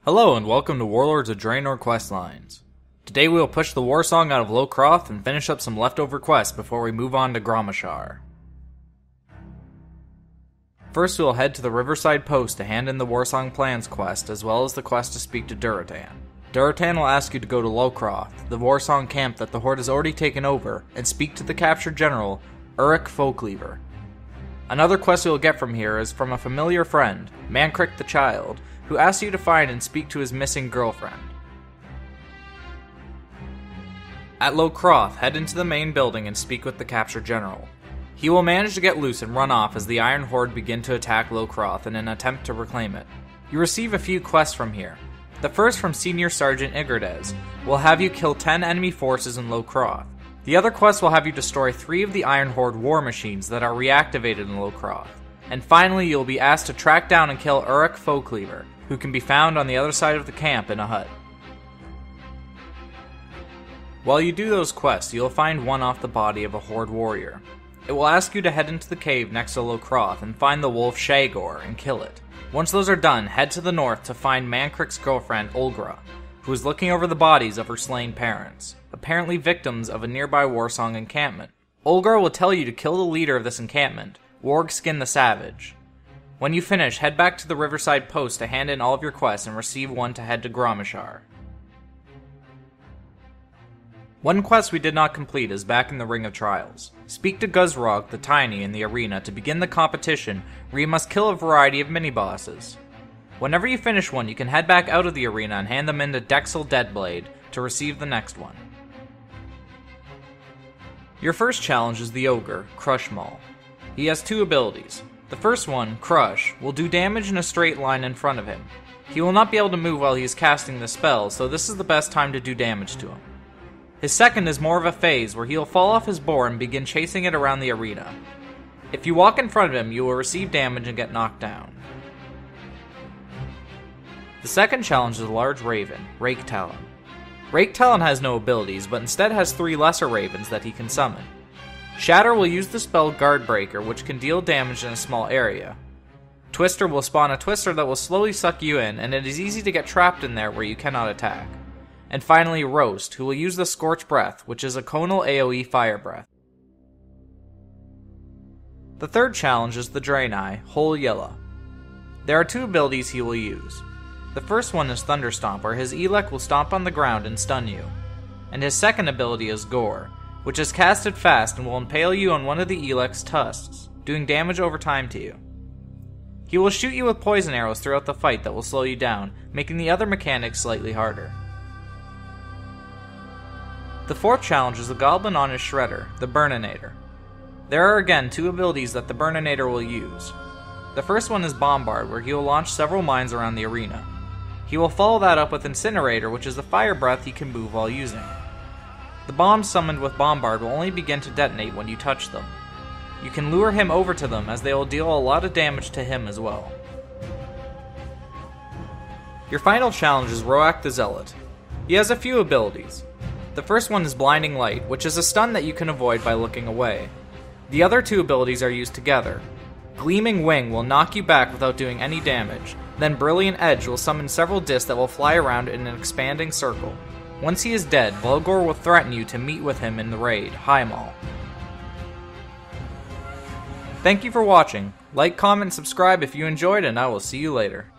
Hello and welcome to Warlords of Draenor questlines. Today we will push the war song out of Lok'rath and finish up some leftover quests before we move on to Garrosh. First we will head to the Riverside Post to hand in the Warsong Plans quest, as well as the quest to speak to Durotan. Durotan will ask you to go to Lok'rath, the Warsong camp that the Horde has already taken over, and speak to the captured general, Uruk Folkleaver. Another quest you will get from here is from a familiar friend, Mankrik the Child, who asks you to find and speak to his missing girlfriend. At Lok'rath, head into the main building and speak with the captured general. He will manage to get loose and run off as the Iron Horde begin to attack Lok'rath in an attempt to reclaim it. You receive a few quests from here. The first, from Senior Sergeant Igordes, will have you kill 10 enemy forces in Lok'rath. The other quest will have you destroy 3 of the Iron Horde war machines that are reactivated in Lok'rath. And finally, you'll be asked to track down and kill Uruk Folkleaver, who can be found on the other side of the camp in a hut. While you do those quests, you'll find one off the body of a Horde warrior. It will ask you to head into the cave next to Lok'rath and find the wolf Shagor and kill it. Once those are done, head to the north to find Mankrik's girlfriend Olgra, who is looking over the bodies of her slain parents, apparently victims of a nearby Warsong encampment. Olgra will tell you to kill the leader of this encampment, Wargskin the Savage. When you finish, head back to the Riverside Post to hand in all of your quests and receive one to head to Garrosh. One quest we did not complete is back in the Ring of Trials. Speak to Guzrog the Tiny in the arena to begin the competition, where you must kill a variety of mini-bosses. Whenever you finish one, you can head back out of the arena and hand them in to Dexel Deadblade to receive the next one. Your first challenge is the Ogre, Crushmaul. He has 2 abilities. The first one, Crush, will do damage in a straight line in front of him. He will not be able to move while he is casting the spell, so this is the best time to do damage to him. His second is more of a phase, where he will fall off his boar and begin chasing it around the arena. If you walk in front of him, you will receive damage and get knocked down. The second challenge is a large raven, Raketalon. Raketalon has no abilities, but instead has 3 lesser ravens that he can summon. Shatter will use the spell Guardbreaker, which can deal damage in a small area. Twister will spawn a Twister that will slowly suck you in, and it is easy to get trapped in there where you cannot attack. And finally Roast, who will use the Scorch Breath, which is a conal AoE fire breath. The third challenge is the Draenei, Whole Yella. There are 2 abilities he will use. The first one is Thunderstomp, where his Elec will stomp on the ground and stun you. And his second ability is Gore, which is casted fast and will impale you on one of the Elec's tusks, doing damage over time to you. He will shoot you with poison arrows throughout the fight that will slow you down, making the other mechanics slightly harder. The fourth challenge is the Goblin on his Shredder, the Burninator. There are again 2 abilities that the Burninator will use. The first one is Bombard, where he will launch several mines around the arena. He will follow that up with Incinerator, which is a fire breath he can move while using. The bombs summoned with Bombard will only begin to detonate when you touch them. You can lure him over to them, as they will deal a lot of damage to him as well. Your final challenge is Roak the Zealot. He has a few abilities. The first one is Blinding Light, which is a stun that you can avoid by looking away. The other 2 abilities are used together. Gleaming Wing will knock you back without doing any damage, then Brilliant Edge will summon several discs that will fly around in an expanding circle. Once he is dead, Volgor will threaten you to meet with him in the raid, Highmaul. Thank you for watching. Like, comment, and subscribe if you enjoyed, and I will see you later.